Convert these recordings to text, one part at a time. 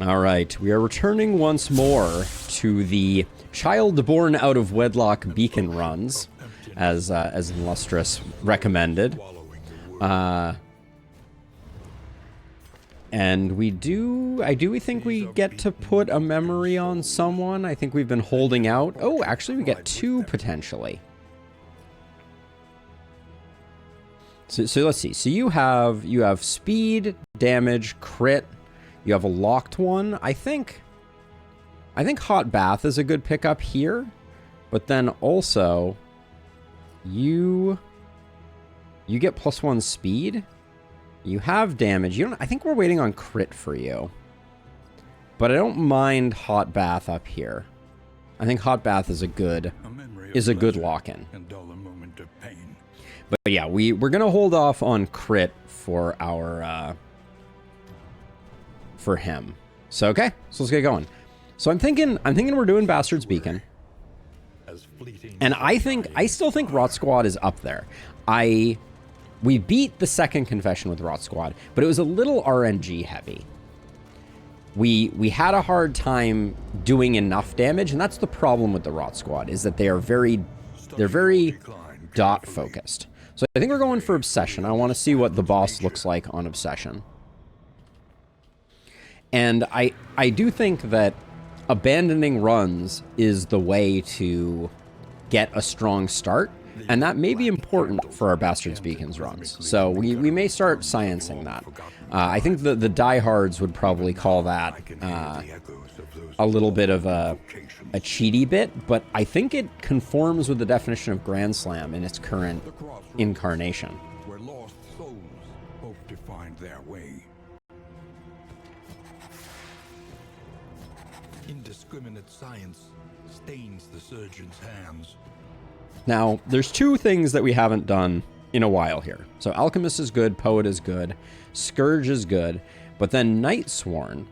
All right, we are returning once more to the child born out of wedlock beacon runs, as Illustrious recommended. And we think we get to put a memory on someone? I think we've been holding out. Oh, actually, we get 2 potentially. So let's see. So you have speed, damage, crit. You have a locked one. I think Hot Bath is a good pickup here, but then also you get +1 speed. You have damage. I think we're waiting on crit for you. But I don't mind Hot Bath up here. I think Hot Bath is a good lock-in. But yeah, we're gonna hold off on crit for our for him. So okay, so let's get going. So I'm thinking we're doing Bastard's Beacon. And I still think Rot Squad is up there. We beat the second confession with Rot Squad, but it was a little RNG heavy. We had a hard time doing enough damage, and that's the problem with the Rot Squad, is that they're very dot focused. So I think we're going for Obsession. I want to see what the boss looks like on Obsession. And I do think that abandoning runs is the way to get a strong start. And that may be important for our Bastard's Beacons runs. So we may start sciencing that. I think the diehards would probably call that a little bit of a cheaty bit, but I think it conforms with the definition of Grand Slam in its current incarnation. Where lost souls hope to find their way. Indiscriminate science stains the surgeon's hands. Now, there's 2 things that we haven't done in a while here. So Alchemist is good, Poet is good, Scourge is good, but then Night Sworn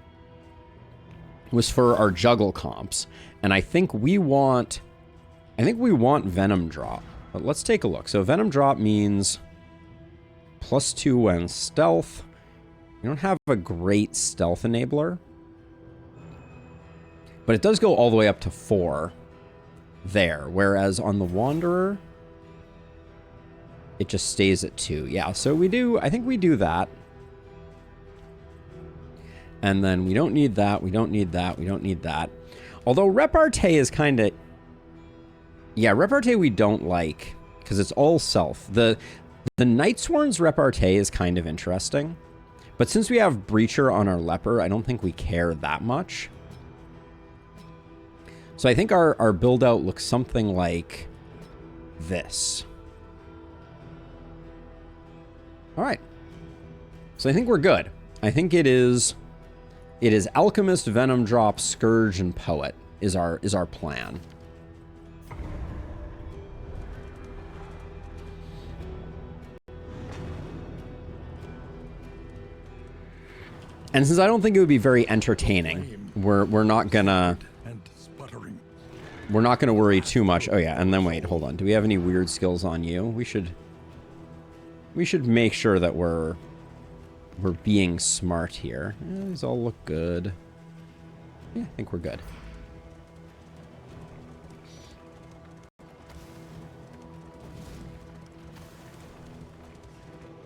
was for our juggle comps, and I think we want Venom Drop. But let's take a look. So Venom Drop means +2 when stealth. We don't have a great stealth enabler, but it does go all the way up to 4. There, whereas on the Wanderer, it just stays at 2. Yeah, so I think we do that. And then we don't need that, we don't need that, we don't need that. Although Repartee is kind of... Yeah, Repartee we don't like, because it's all self. The Nightsworn's Repartee is kind of interesting, but since we have Breacher on our Leper, I don't think we care that much. So I think our build-out looks something like this. All right. So I think we're good. I think it is Alchemist, Venom Drop, Scourge, and Poet is our plan. And since I don't think it would be very entertaining, we're not gonna worry too much. Oh yeah, and then wait, hold on. Do we have any weird skills on you? We should make sure that we're being smart here. Yeah, these all look good. Yeah, I think we're good.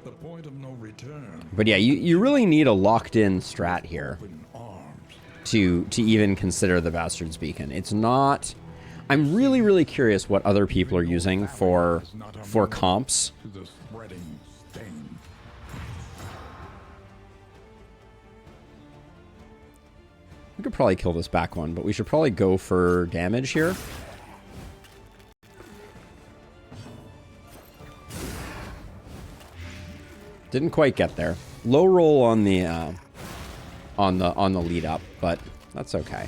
The point of no return. But yeah, you really need a locked-in strat here to even consider the Bastard's Beacon. It's not... I'm really curious what other people are using for comps. We could probably kill this back one, but we should probably go for damage here. Didn't quite get there. Low roll on the lead up, but that's okay.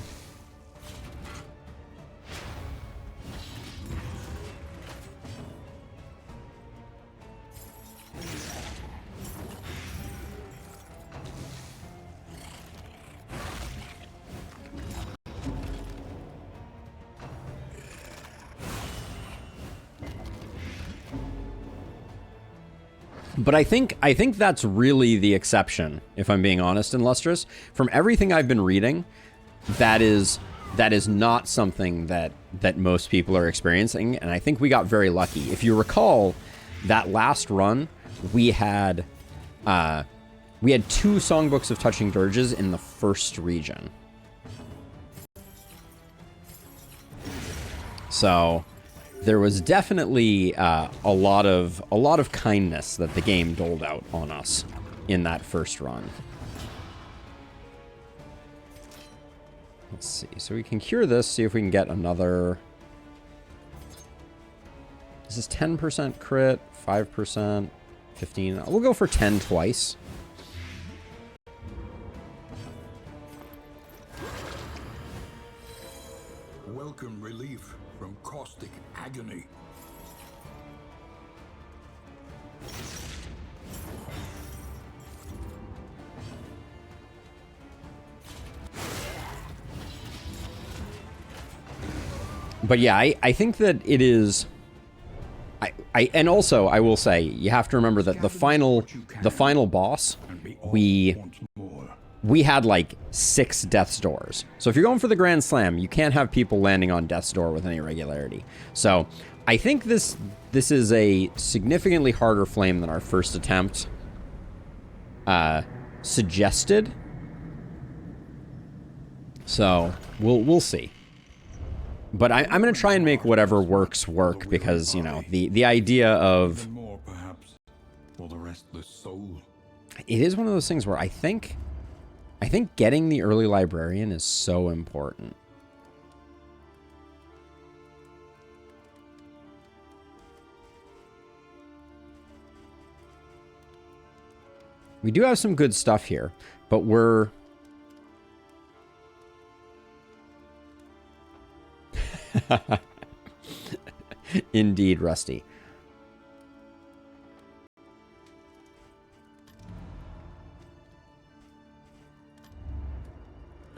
But I think that's really the exception, if I'm being honest and lustrous. From everything I've been reading, that is not something that most people are experiencing, and I think we got very lucky. If you recall, that last run, we had 2 Songbooks of Touching Dirges in the first region. So there was definitely a lot of kindness that the game doled out on us in that first run. Let's see. So we can cure this, see if we can get another. This is 10% crit, 5%, 15. We'll go for 10 twice. Welcome relief from caustic agony. But yeah, I think that it is. And also I will say you have to remember that the final boss, we had like 6 Death's Doors. So if you're going for the Grand Slam, you can't have people landing on Death's Door with any regularity. So I think this is a significantly harder flame than our first attempt suggested. So we'll see. But I'm going to try and make whatever works work, because, you know, the idea of... More, perhaps, for the restless soul. It is one of those things where I think getting the early librarian is so important. We do have some good stuff here, but we're... Indeed, Rusty.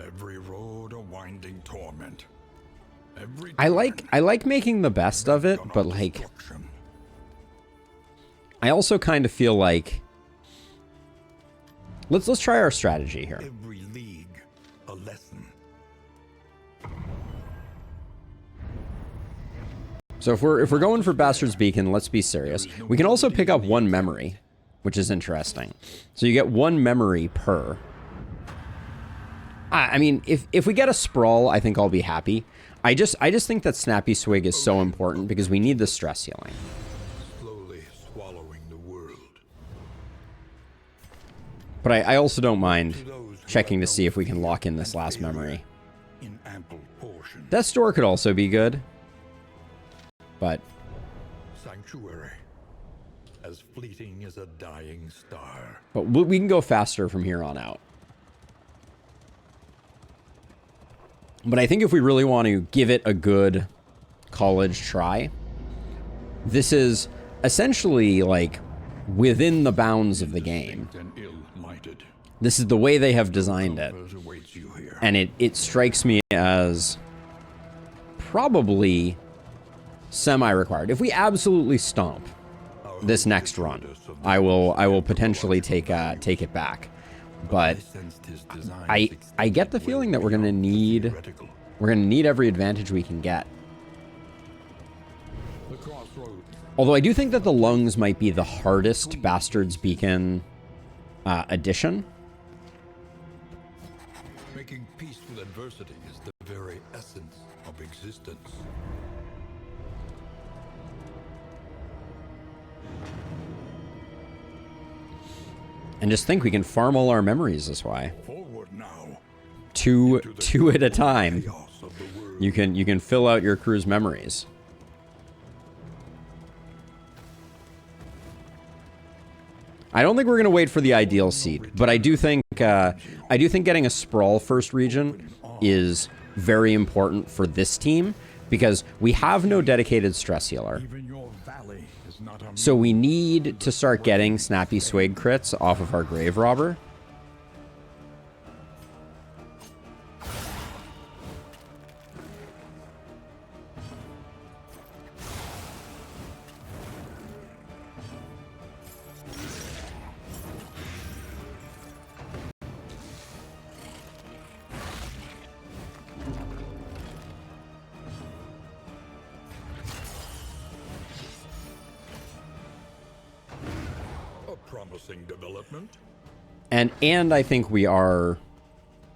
Every road a winding torment. I like making the best of it, but like I also kind of feel like let's try our strategy here. Every league a lesson. So if we're going for Bastard's Beacon, let's be serious. We can also pick up 1 memory, which is interesting. So you get 1 memory per. I mean, if we get a Sprawl, I think I'll be happy. I just think that Snappy Swig is so important because we need the stress healing. Slowly swallowing the world. But I also don't mind checking to see if we can lock in this last memory. In ample portion. Death's Door could also be good. But Sanctuary, as fleeting as a dying star. But we can go faster from here on out. But I think if we really want to give it a good college try, this is essentially like within the bounds of the game. This is the way they have designed it. And it strikes me as probably semi-required. If we absolutely stomp this next run, I will potentially take it back. But I get the feeling that we're gonna need every advantage we can get. Although I do think that the lungs might be the hardest Bastard's Beacon addition. Making peace with adversity is the very essence of existence. And just think we can farm all our memories this way. Forward now. Two at a time. You can fill out your crew's memories. I don't think we're gonna wait for the ideal seed, but I do think getting a Sprawl first region is very important for this team because we have no dedicated stress healer. So we need to start getting Snappy Swig crits off of our Grave Robber. promising development. And I think we are...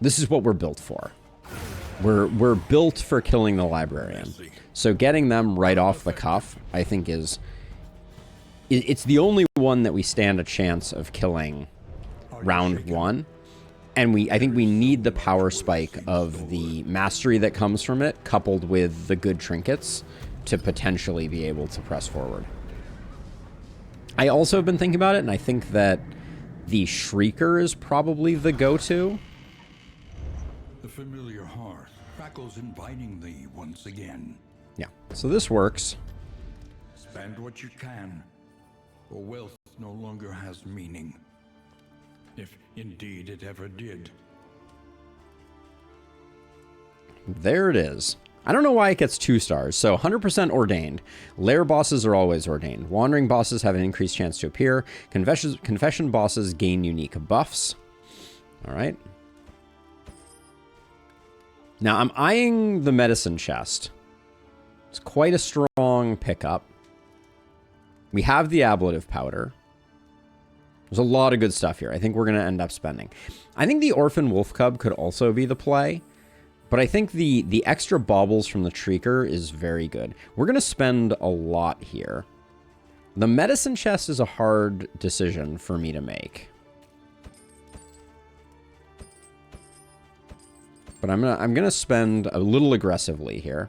This is what we're built for. We're built for killing the librarian. So getting them right off the cuff, I think is... It's the only one that we stand a chance of killing round one. And I think we need the power spike of the mastery that comes from it, coupled with the good trinkets, to potentially be able to press forward. I also have been thinking about it, and I think that the Shrieker is probably the go-to. The familiar hearth crackles inviting thee once again. Yeah, so this works. Spend what you can, or wealth no longer has meaning. If indeed it ever did. There it is. I don't know why it gets 2 stars. So 100% ordained. Lair bosses are always ordained. Wandering bosses have an increased chance to appear. Confession bosses gain unique buffs. All right. Now I'm eyeing the medicine chest. It's quite a strong pickup. We have the ablative powder. There's a lot of good stuff here. I think we're going to end up spending. I think the Orphan Wolf Cub could also be the play. But I think the extra baubles from the Shrieker is very good. We're going to spend a lot here. The medicine chest is a hard decision for me to make. But I'm gonna spend a little aggressively here.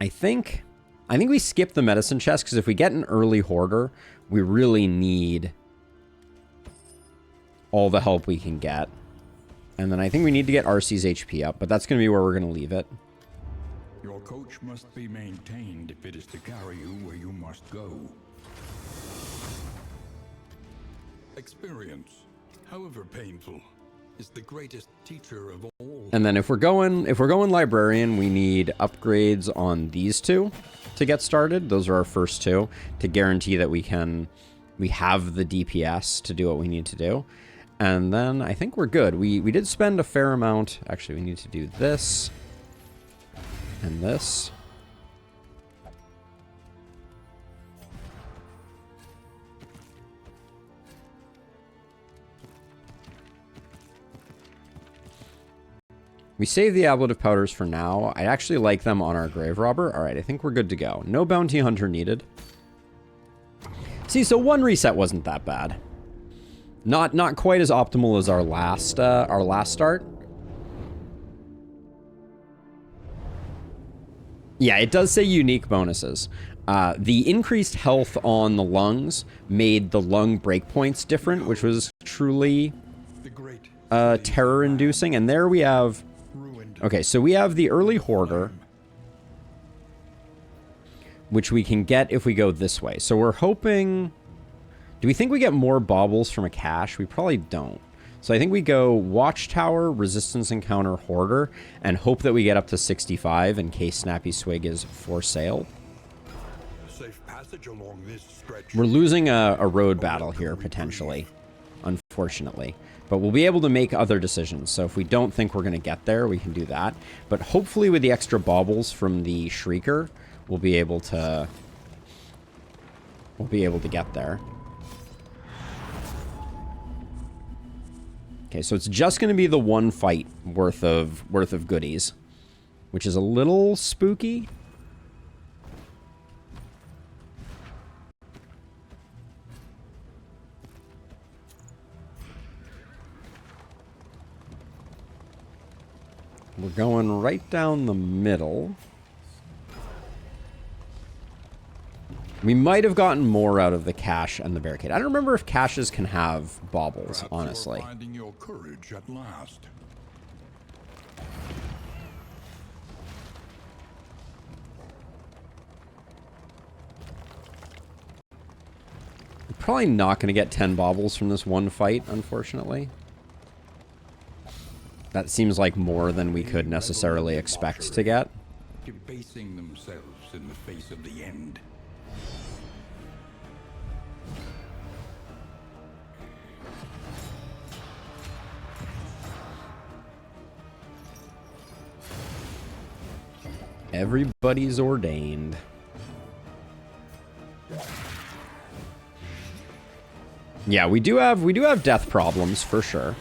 I think we skip the medicine chest, because if we get an early hoarder, we really need all the help we can get. And then I think we need to get RC's HP up, but that's going to be where we're going to leave it. Your coach must be maintained if it is to carry you where you must go. Experience, however painful, is the greatest teacher of all. And then if we're going librarian, we need upgrades on these two to get started. Those are our first two to guarantee that we have the DPS to do what we need to do. And then I think we're good. We did spend a fair amount. Actually, we need to do this and this. We save the ablative powders for now. I actually like them on our grave robber. All right, I think we're good to go. No bounty hunter needed. See, so one reset wasn't that bad. Not quite as optimal as our last start. Yeah, it does say unique bonuses. The increased health on the lungs made the lung breakpoints different, which was truly terror-inducing. And there we have... Okay, so we have the early hoarder, which we can get if we go this way. So we're hoping... Do we think we get more baubles from a cache? We probably don't. So I think we go Watchtower, Resistance Encounter, Hoarder, and hope that we get up to 65 in case Snappy Swig is for sale. Safe passage along this stretch. We're losing a road battle here, potentially, unfortunately. But we'll be able to make other decisions. So if we don't think we're going to get there, we can do that. But hopefully with the extra baubles from the Shrieker, we'll be able to get there. Okay, so it's just going to be the one fight worth of goodies, which is a little spooky. We're going right down the middle. We might have gotten more out of the cache and the barricade. I don't remember if caches can have baubles, Perhaps honestly. you're finding your courage at last. We're probably not going to get 10 baubles from this one fight, unfortunately. That seems like more than we could necessarily expect to get. Debasing themselves in the face of the end. Everybody's ordained. Yeah, we do have death problems for sure.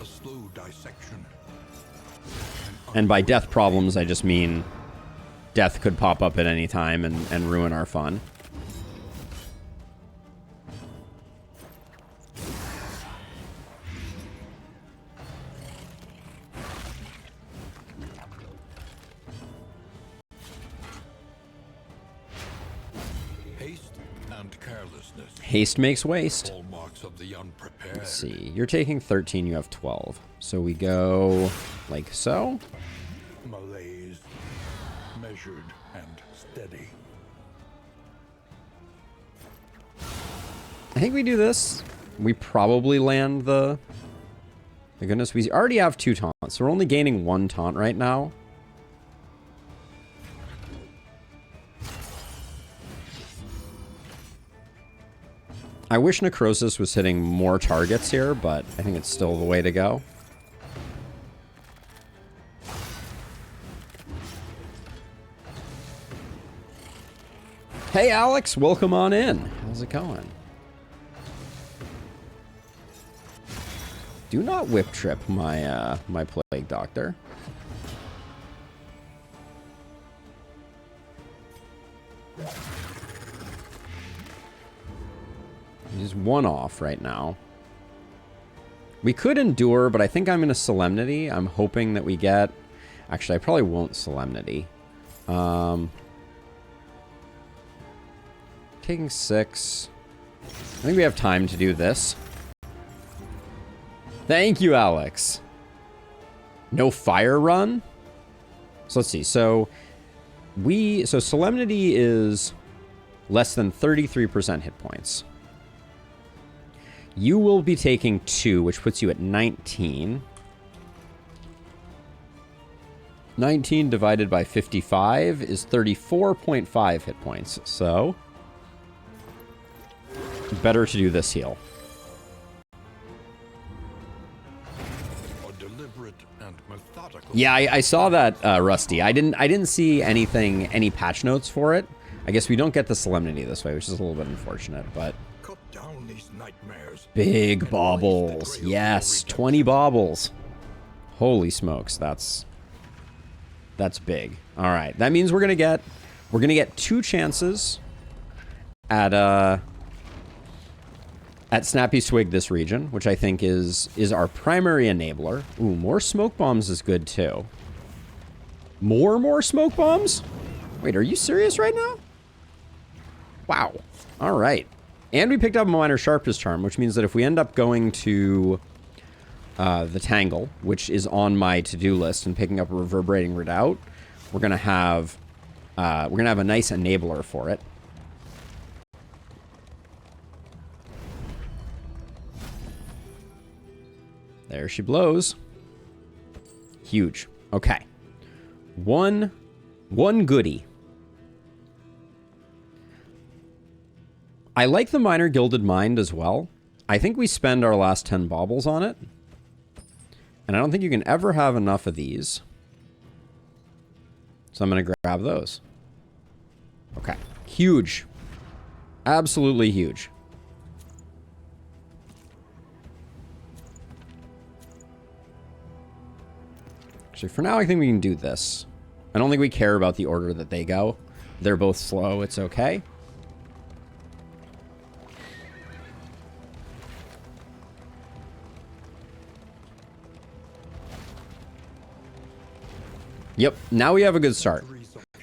A slow dissection. And by death problems, I just mean death could pop up at any time and ruin our fun. Haste and carelessness. Haste makes waste. Hallmarks of the unprepared. Let's see. You're taking 13, you have 12. So we go like so. Malaise. Measured and steady. I think we do this. We probably land the... My goodness, we already have 2 taunts, so we're only gaining 1 taunt right now. I wish Necrosis was hitting more targets here, but I think it's still the way to go. Hey Alex, welcome on in. How's it going? Do not whip trip my my plague doctor. He's 1 off right now. We could endure, but I think I'm going to Solemnity. I'm hoping that we get... Actually, I probably won't Solemnity. Taking 6. I think we have time to do this. Thank you, Alex. No fire run? So let's see. So Solemnity is less than 33% hit points. You will be taking 2, which puts you at 19. 19 divided by 55 is 34.5 hit points. So, better to do this heal. A deliberate and methodical. Yeah, I saw that, Rusty. I didn't see anything, any patch notes for it. I guess we don't get the Solemnity this way, which is a little bit unfortunate, but... Cut down these nightmares. Big baubles. Yes, 20 baubles. Holy smokes, that's big. All right, that means we're gonna get 2 chances at Snappy Swig this region, which I think is our primary enabler. Ooh, more smoke bombs is good too. More smoke bombs? Wait, are you serious right now? Wow. All right. And we picked up a Minor Sharpness Charm, which means that if we end up going to the Tangle, which is on my to-do list, and picking up a Reverberating Redoubt, we're gonna have a nice enabler for it. There she blows. Huge. Okay. One goodie. I like the Minor Gilded Mind as well. I think we spend our last 10 baubles on it. And I don't think you can ever have enough of these. So I'm going to grab those. Okay. Huge. Absolutely huge. Actually, for now, I think we can do this. I don't think we care about the order that they go. They're both slow. It's okay. Yep, now we have a good start.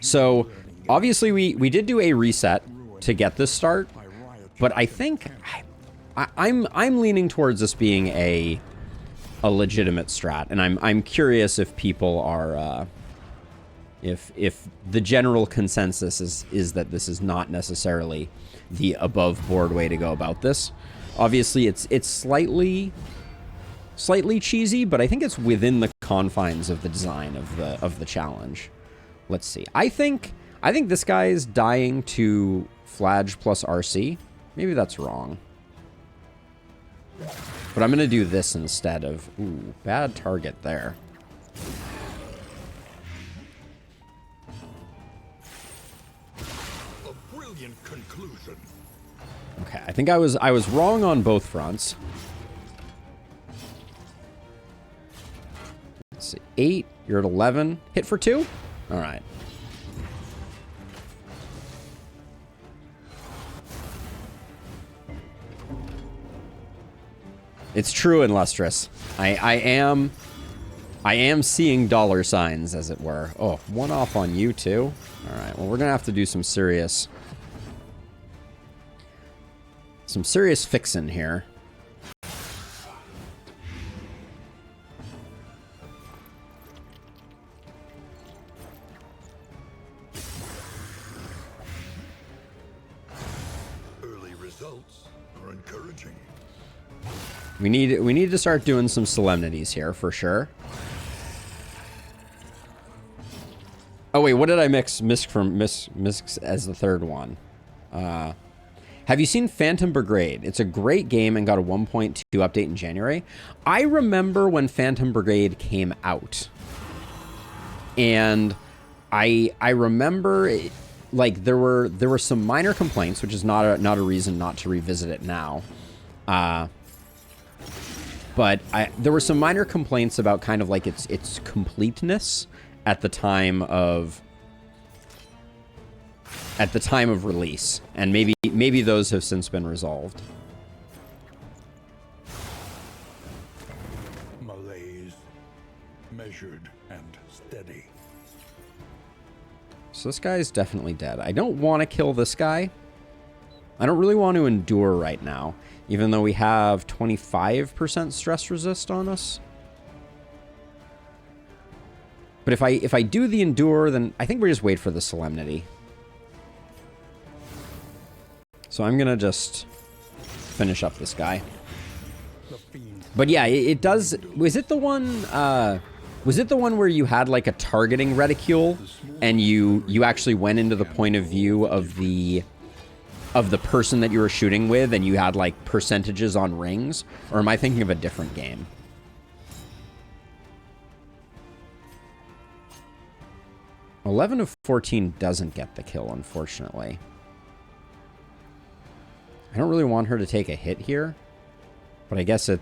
So, obviously we did do a reset to get this start, but I think I'm leaning towards this being a legitimate strat, and I'm curious if people are if the general consensus is that this is not necessarily the above board way to go about this. Obviously, it's slightly cheesy, but I think it's within the confines of the design of the challenge. Let's see. I think this guy is dying to Flage plus RC. Maybe that's wrong. But I'm going to do this instead of... Ooh, bad target there. A brilliant conclusion. Okay, I think I was wrong on both fronts. Let's see, 8. You're at 11. Hit for 2. All right. It's true and lustrous. I am seeing dollar signs, as it were. Oh, 1 off on you too. All right. Well, we're gonna have to do some serious fixing here. Early results are encouraging. We need to start doing some solemnities here for sure. Oh wait, what did I mix as the third one? Have you seen Phantom Brigade? It's a great game and got a 1.2 update in January. I remember when Phantom Brigade came out, and I remember it, like there were some minor complaints, which is not a reason not to revisit it now. But there were some minor complaints about kind of like its completeness at the time of release, and maybe those have since been resolved. Malaise, measured and steady. So this guy's definitely dead. I don't want to kill this guy. I don't really want to endure right now, even though we have 25% stress resist on us. But if I do the endure, then I think we just wait for the solemnity. So I'm gonna just finish up this guy. But yeah, it does. Was it the one? Was it the one where you had like a targeting reticule, and you actually went into the point of view of the person that you were shooting with, and you had like percentages on rings? Or am I thinking of a different game? $11 of 14 doesn't get the kill, unfortunately. I don't really want her to take a hit here, but I guess it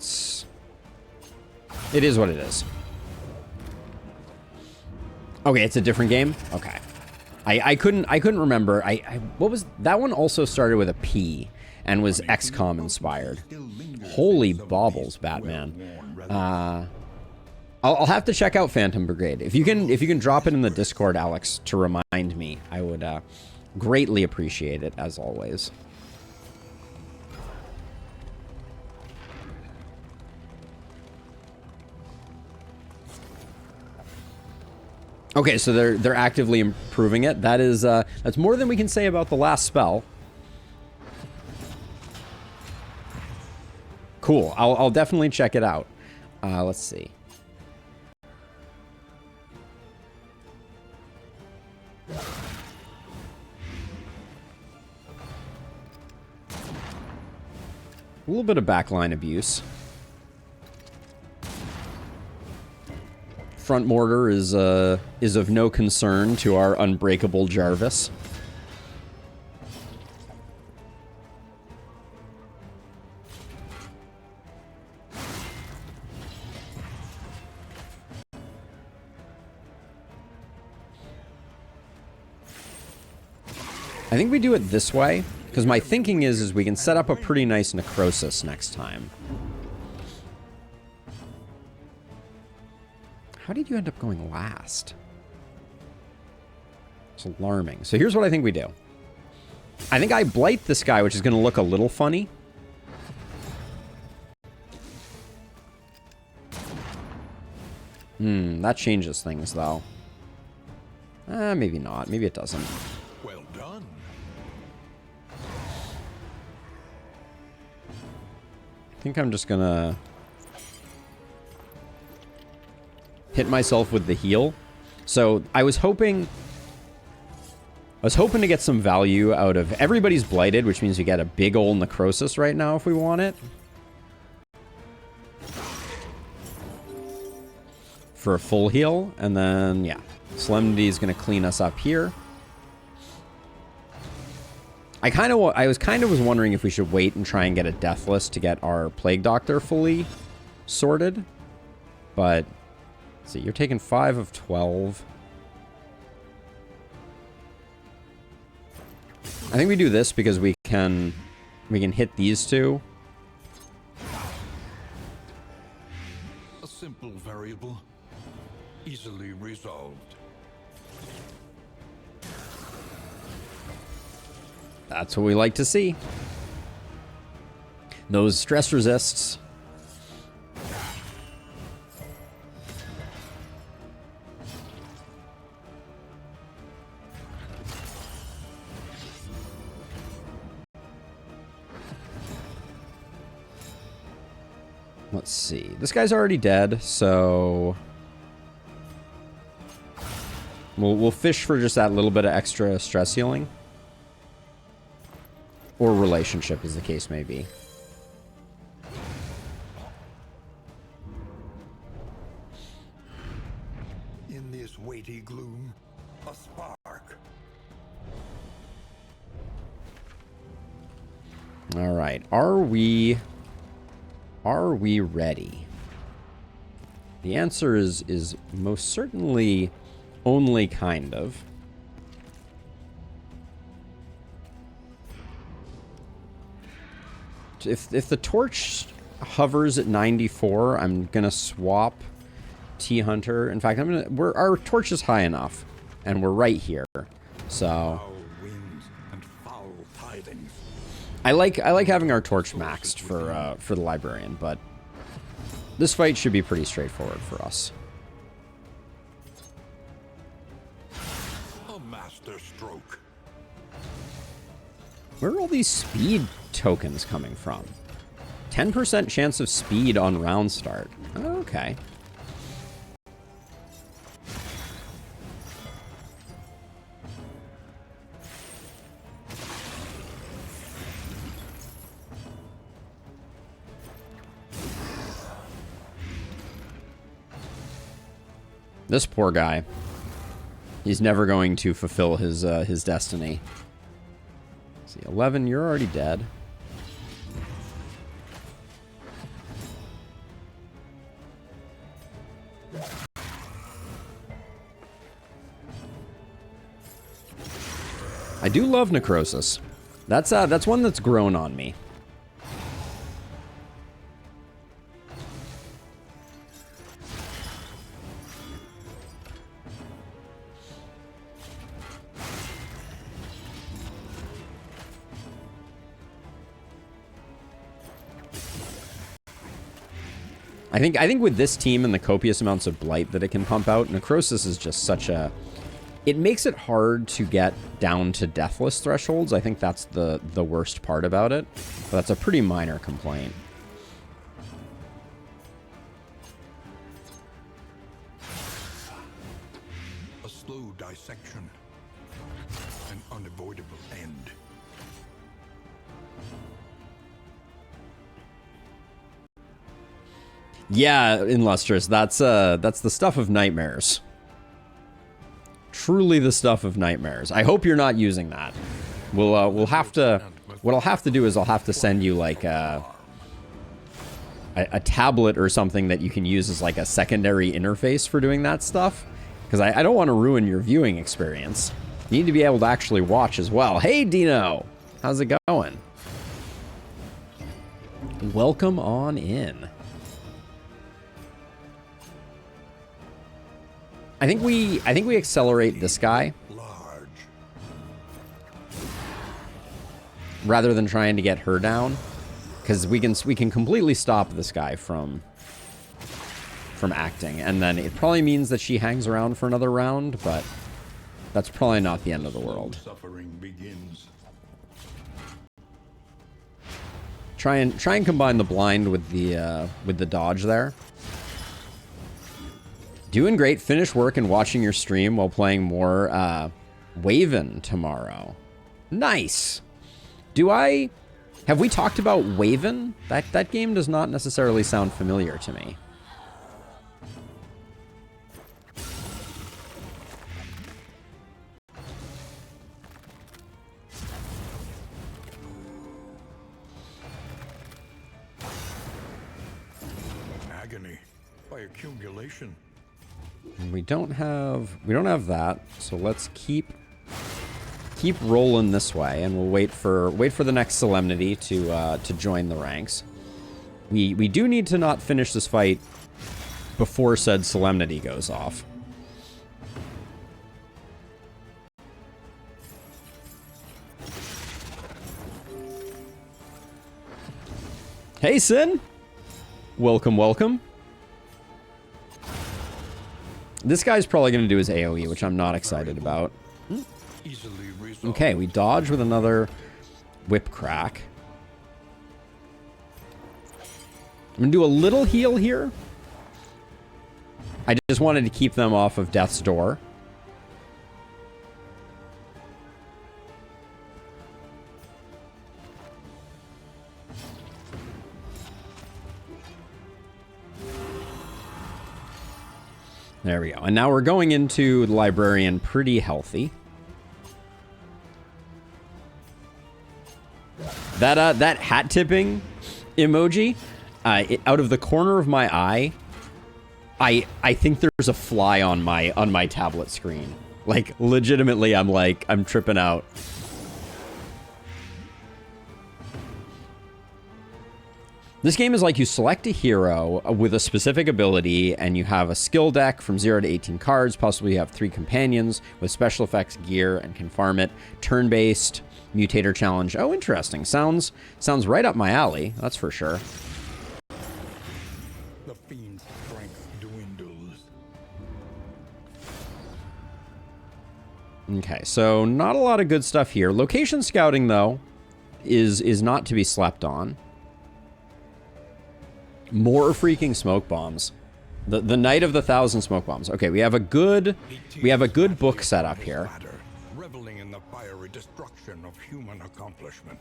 is what it is. Okay, it's a different game. Okay, I couldn't remember. What was that one? Also started with a P and was XCOM inspired. Holy baubles, Batman. I'll have to check out Phantom Brigade. If you can drop it in the Discord, Alex, to remind me, I would greatly appreciate it, as always. Okay, so they're actively improving it. That is that's more than we can say about the last spell. Cool. I'll definitely check it out. Let's see. A little bit of backline abuse. Front mortar is of no concern to our unbreakable Jarvis. I think we do it this way, because my thinking is we can set up a pretty nice necrosis next time. How did you end up going last? It's alarming. So here's what I think we do. I think I blight this guy, which is going to look a little funny. That changes things, though. Maybe not. Maybe it doesn't. Well done. I think I'm just gonna hit myself with the heal. So I was hoping to get some value out of everybody's blighted, which means we get a big old necrosis right now if we want it. For a full heal, and then yeah, Solemnity is gonna clean us up here. I was kind of wondering if we should wait and try and get a Deathless to get our Plague Doctor fully sorted. But, let's see, you're taking 5 of 12. I think we do this because we can hit these two. A simple variable, easily resolved. That's what we like to see. Those stress resists. Let's see. This guy's already dead, so we'll fish for just that little bit of extra stress healing. Or relationship, as the case may be. In this weighty gloom, a spark. All right. Are we ready? The answer is most certainly only kind of. If the torch hovers at 94, I'm gonna swap T Hunter. In fact, our torch is high enough, and we're right here. So Foul winds and foul tidings. I like having our torch maxed for the librarian, but this fight should be pretty straightforward for us. A master stroke. Where are all these speed tokens coming from? 10% chance of speed on round start. Oh, okay. This poor guy. He's never going to fulfill his destiny. Let's see, 11, you're already dead. I do love Necrosis. That's one that's grown on me. I think with this team and the copious amounts of blight that it can pump out, Necrosis is just such a... It makes it hard to get down to deathless thresholds. I think that's the worst part about it. But that's a pretty minor complaint. A slow dissection. An unavoidable end. Yeah, Illustrious, that's the stuff of nightmares. Truly the stuff of nightmares. I hope you're not using that. We'll have to... What I'll have to do is I'll have to send you like a tablet or something that you can use as like a secondary interface for doing that stuff. Because I don't want to ruin your viewing experience. You need to be able to actually watch as well. Hey, Dino! How's it going? Welcome on in. I think we accelerate this guy Large. rather than trying to get her down, because we can completely stop this guy from acting, and then it probably means that she hangs around for another round, but that's probably not the end of the world. Suffering begins. Try and combine the blind with the dodge there. Doing great. Finish work and watching your stream while playing more Waven tomorrow. Nice. Have we talked about Waven? That game does not necessarily sound familiar to me. agony by accumulation. We don't have that, so let's keep rolling this way, and we'll wait for the next solemnity to join the ranks. We do need to not finish this fight before said solemnity goes off. Hey, Sin! Welcome, welcome. This guy's probably going to do his AoE, which I'm not excited about. Okay, we dodge with another whip crack. I'm going to do a little heal here. I just wanted to keep them off of death's door. There we go. And now we're going into the librarian pretty healthy. That hat tipping emoji, out of the corner of my eye, I think there's a fly on my tablet screen. Like, legitimately, I'm tripping out. This game is like you select a hero with a specific ability, and you have a skill deck from 0 to 18 cards. Possibly you have 3 companions with special effects gear and can farm it. Turn-based mutator challenge. Oh, interesting. Sounds right up my alley. That's for sure. The fiend's strength dwindles. Okay, so not a lot of good stuff here. Location scouting, though, is not to be slept on. More freaking smoke bombs. The night of the 1,000 smoke bombs. Okay, we have a good book set up here. Reveling in the fiery destruction of human accomplishment.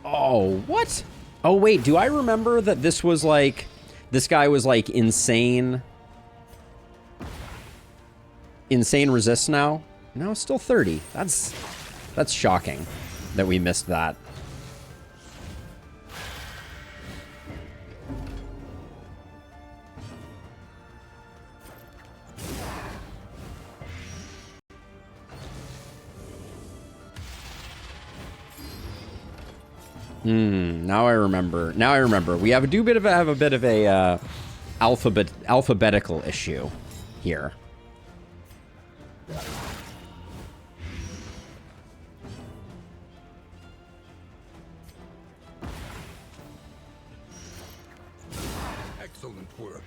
Oh, what? Oh wait, do I remember that this was like this guy was like insane resist now? No, still 30. That's shocking that we missed that. Now I remember. Now I remember. We have a bit of a alphabetical issue here. Excellent work.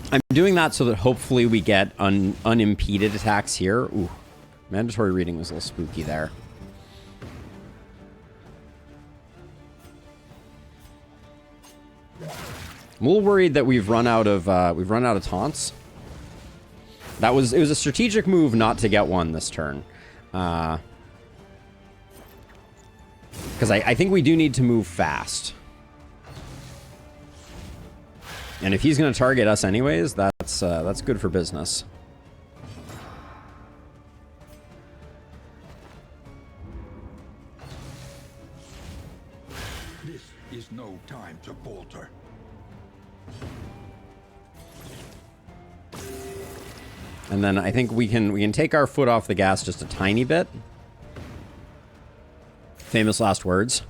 I'm doing that so that hopefully we get unimpeded attacks here. Ooh, mandatory reading was a little spooky there. I'm a little worried that we've run out of taunts. It was a strategic move not to get one this turn, because I think we do need to move fast. And if he's going to target us anyways, that's good for business. This is no time to falter. And then I think we can take our foot off the gas just a tiny bit. Famous last words.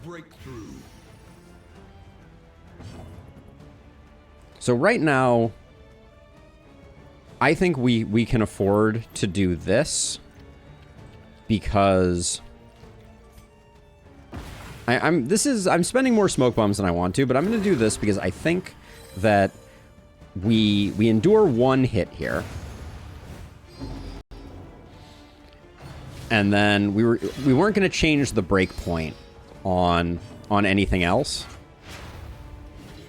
Breakthrough. So right now, I think we can afford to do this because I'm spending more smoke bombs than I want to, but I'm going to do this because I think that we endure one hit here. And then we weren't going to change the breakpoint on anything else.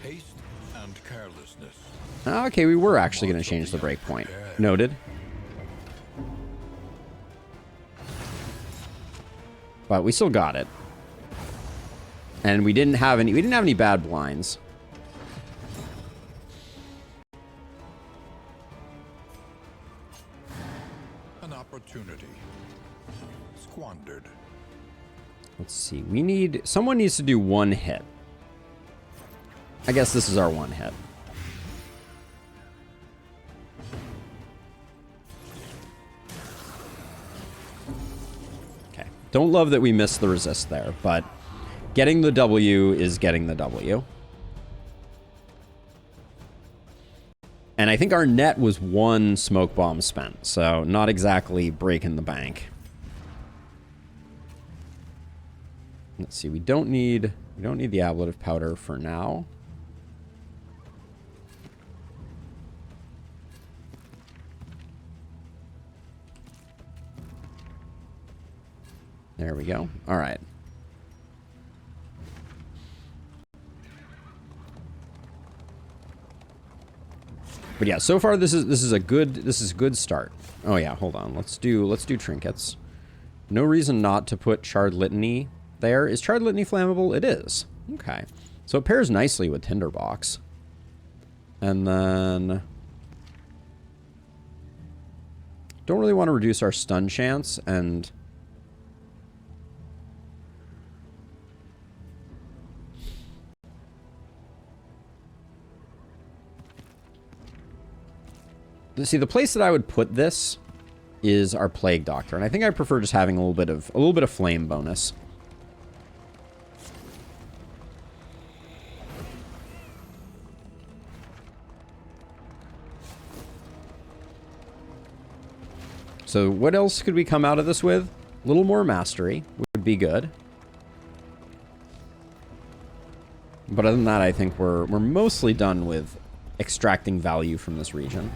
Haste and carelessness. Okay, we were actually going to change the breakpoint. Noted. But we still got it. And we didn't have any bad blinds. An opportunity squandered. Let's see. Someone needs to do one hit. I guess this is our one hit. Okay. Don't love that we missed the resist there, but getting the W is getting the W. And I think our net was one smoke bomb spent, so not exactly breaking the bank. Let's see, we don't need the ablative powder for now. There we go. All right. But yeah, so far this is a good start. Oh yeah, hold on. Let's do trinkets. No reason not to put Charred Litany there. Is Charred Litany flammable? It is. Okay. So it pairs nicely with Tinderbox. And then don't really want to reduce our stun chance, and see, the place that I would put this is our Plague Doctor, and I think I prefer just having a little bit of flame bonus. So what else could we come out of this with? A little more mastery would be good. But other than that, I think we're mostly done with extracting value from this region.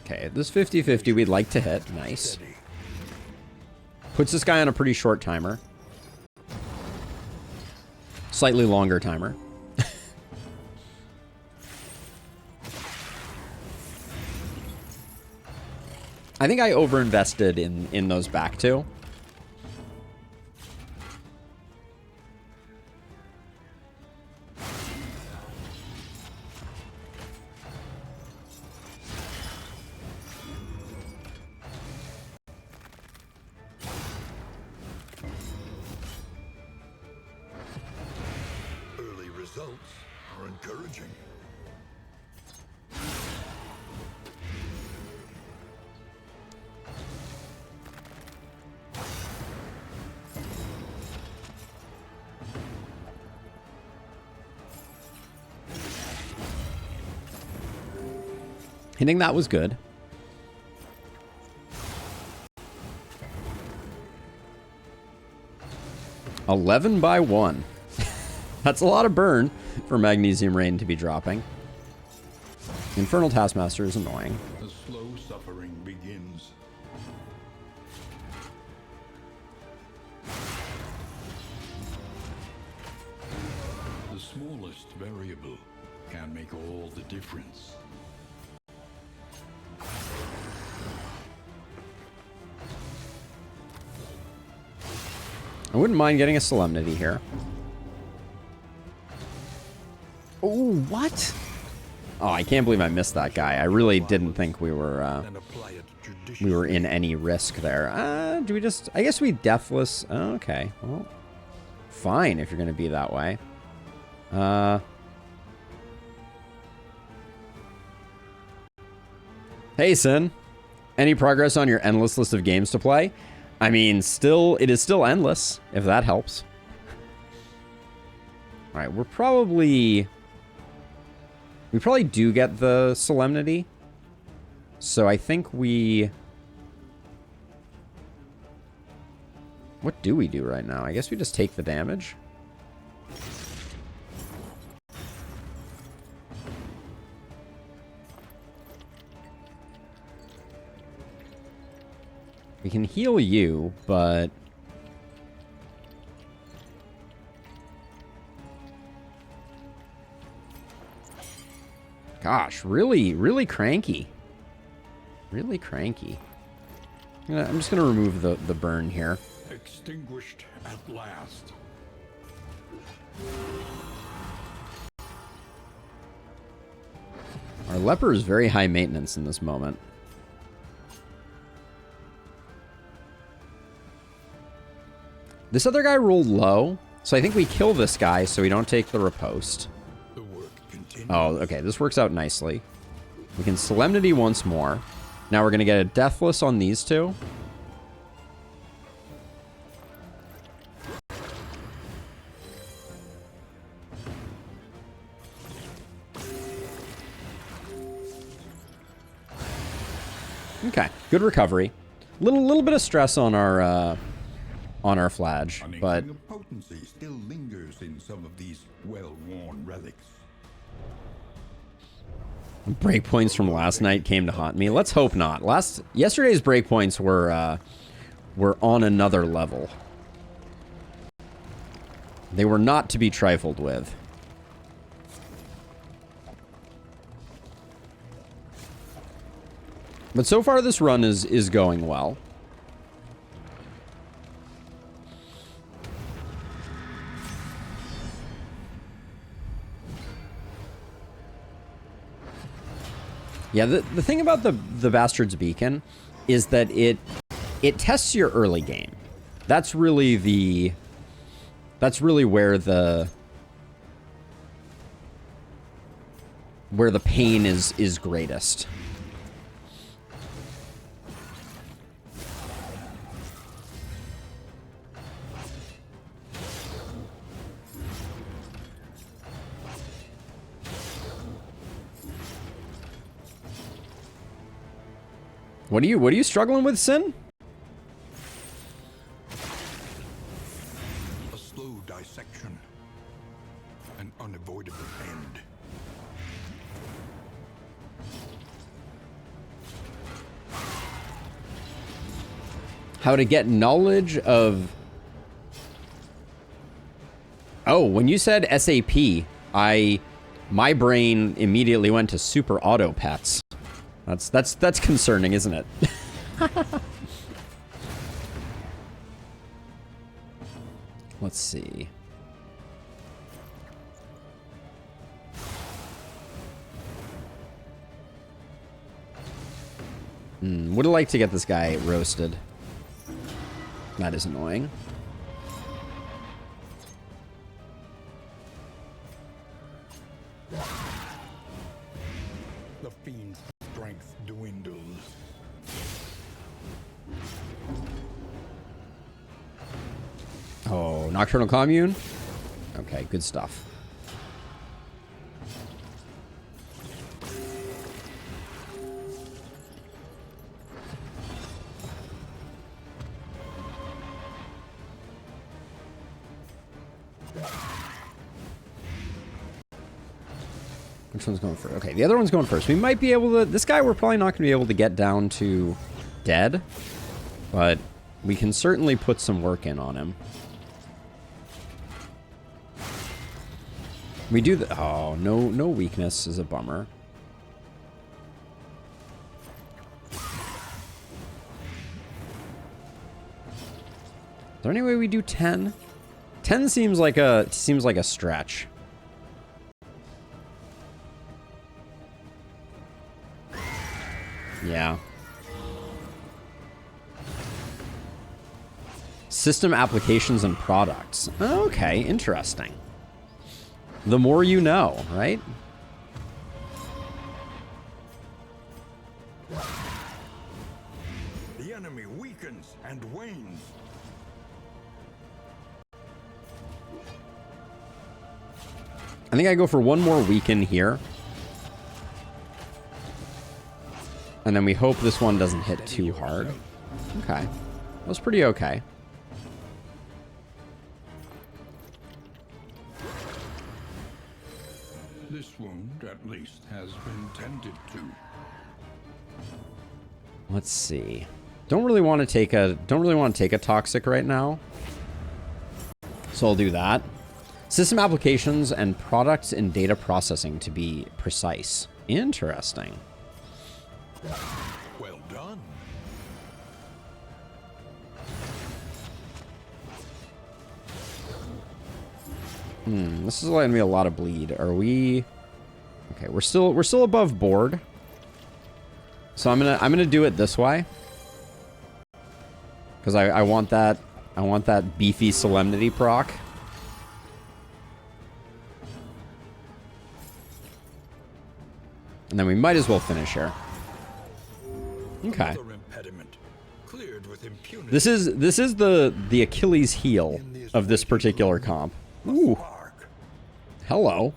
Okay, this 50-50 we'd like to hit. Nice. Puts this guy on a pretty short timer. Slightly longer timer. I think I overinvested in those back two. Hitting that was good. $11 by 1. That's a lot of burn for Magnesium Rain to be dropping. Infernal Taskmaster is annoying. The slow suffering begins. The smallest variable can make all the difference. I wouldn't mind getting a Solemnity here. Oh, what? Oh, I can't believe I missed that guy. I really didn't think we were in any risk there. Do we just... I guess we Deathless... Oh, okay. Well, fine if you're going to be that way. Hey, Sin. Any progress on your endless list of games to play? I mean, it is still endless, if that helps. All right, we probably do get the Solemnity. So I think we... What do we do right now? I guess we just take the damage. We can heal you, but... Gosh, really, really cranky. Really cranky. I'm just going to remove the burn here. Extinguished at last. Our leper is very high maintenance in this moment. This other guy rolled low, so I think we kill this guy so we don't take the riposte. The work continues. Oh, okay, this works out nicely. We can Solemnity once more. Now we're going to get a Deathless on these two. Okay, good recovery. Little bit of stress on our flage, but An potency still lingers in some of these well-worn relics. breakpoints from last night came to haunt me. Let's hope not. Yesterday's breakpoints were on another level. They were not to be trifled with. But so far this run is going well. Yeah, the thing about the Bastard's Beacon is that it tests your early game. That's really where the pain is greatest. What are you struggling with, Sin? A slow dissection. An unavoidable end. How to get knowledge of... Oh, when you said SAP, my brain immediately went to Super Auto Pets. That's concerning, isn't it? Let's see. Would have liked to get this guy roasted. That is annoying. The fiend's strength dwindles. Oh, Nocturnal Commune? Okay, good stuff. Which one's going first? Okay, the other one's going first. We might be able to... This guy, we're probably not going to be able to get down to dead. But we can certainly put some work in on him. We do the... Oh, no weakness is a bummer. Is there any way we do 10? 10 seems like a stretch. Yeah. System applications and products. Okay, interesting. The more you know, right? The enemy weakens and wanes. I think I go for one more weaken here. And then we hope this one doesn't hit too hard. Okay. That was pretty okay. This wound, at least, has been tended to. Let's see. Don't really want to take a toxic right now. So I'll do that. System applications and products in data processing, to be precise. Interesting. Well done. This is letting me a lot of bleed. Are we? Okay, we're still above board. So I'm gonna do it this way. Because I want that beefy solemnity proc. And then we might as well finish here. Okay. This is the Achilles heel of this particular comp. Ooh. Hello.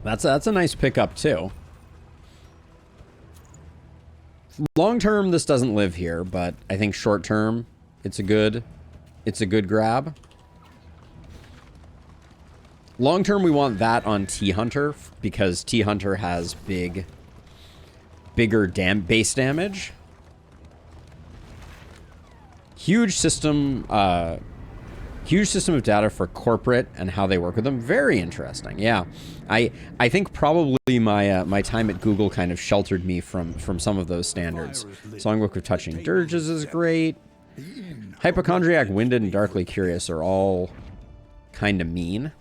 That's a nice pickup too. Long term, this doesn't live here, but I think short term, it's a good grab. Long term, we want that on T-Hunter because T-Hunter has bigger base damage. Huge system of data for corporate and how they work with them. Very interesting. Yeah, I think probably my time at Google kind of sheltered me from some of those standards. Songbook of Touching Dirges is great. Hypochondriac, Winded, and Darkly Curious are all kind of mean.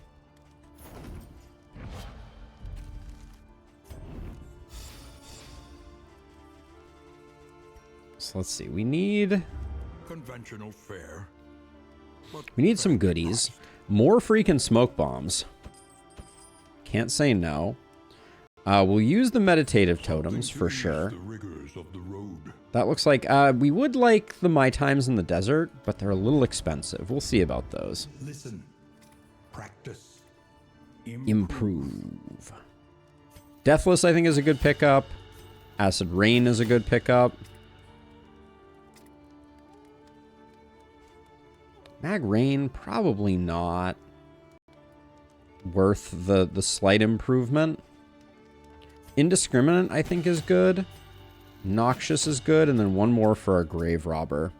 So let's see. We need conventional fare. We need some goodies. More freaking smoke bombs. Can't say no. We'll use the meditative totems for sure. That looks like we would like the My Times in the Desert, but they're a little expensive. We'll see about those. Listen, practice, improve. Deathless, I think, is a good pickup. Acid Rain is a good pickup. Mag Rain, probably not worth the slight improvement. Indiscriminate, I think, is good. Noxious is good, and then one more for our Grave Robber.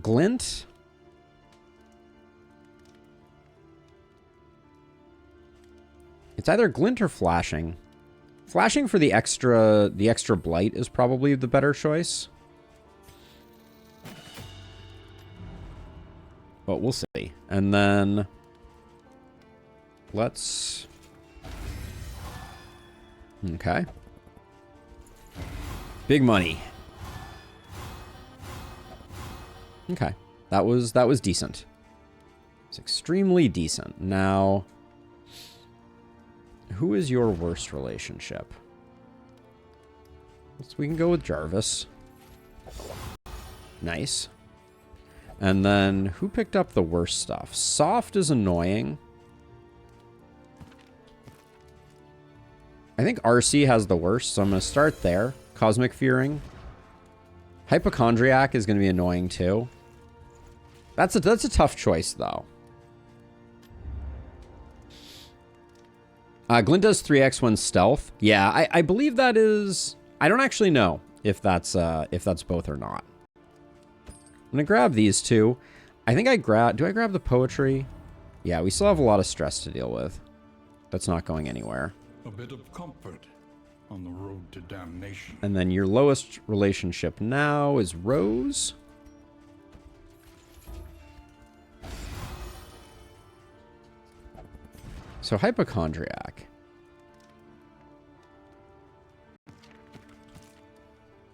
Glint? It's either Glint or Flashing. Flashing for the extra blight is probably the better choice. But we'll see. And then let's... Okay. Big money. Okay. That was decent. It's extremely decent. Now, who is your worst relationship? We can go with Jarvis. Nice. And then, who picked up the worst stuff? Soft is annoying. I think RC has the worst, so I'm going to start there. Cosmic Fearing. Hypochondriac is going to be annoying too. That's a tough choice, though. Glint does 3x when stealth. Yeah, I believe that is... I don't actually know if that's both or not. I'm going to grab these two. I think do I grab the poetry? Yeah, we still have a lot of stress to deal with. That's not going anywhere. A bit of comfort on the road to damnation. And then your lowest relationship now is Rose. So Hypochondriac.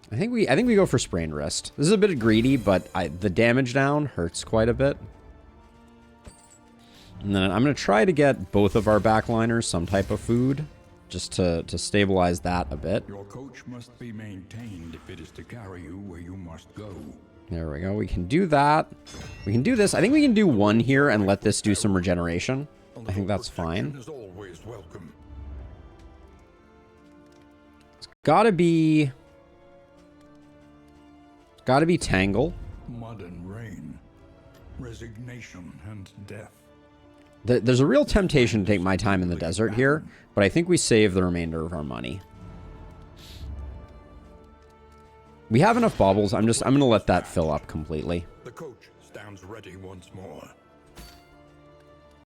I think we go for Sprained Wrist. This is a bit greedy, but the damage down hurts quite a bit. And then I'm going to try to get both of our backliners some type of food, just to stabilize that a bit. Your coach must be maintained if it is to carry you where you must go. There we go. We can do that. We can do this. I think we can do one here and let this do some regeneration. I think that's fine. Is always welcome. gotta be Tangle. Mud and rain, resignation and death. There's a real temptation to take my time in the desert here, but I think we save the remainder of our money. We have enough baubles. I'm gonna let that fill up completely. The coach stands ready once more.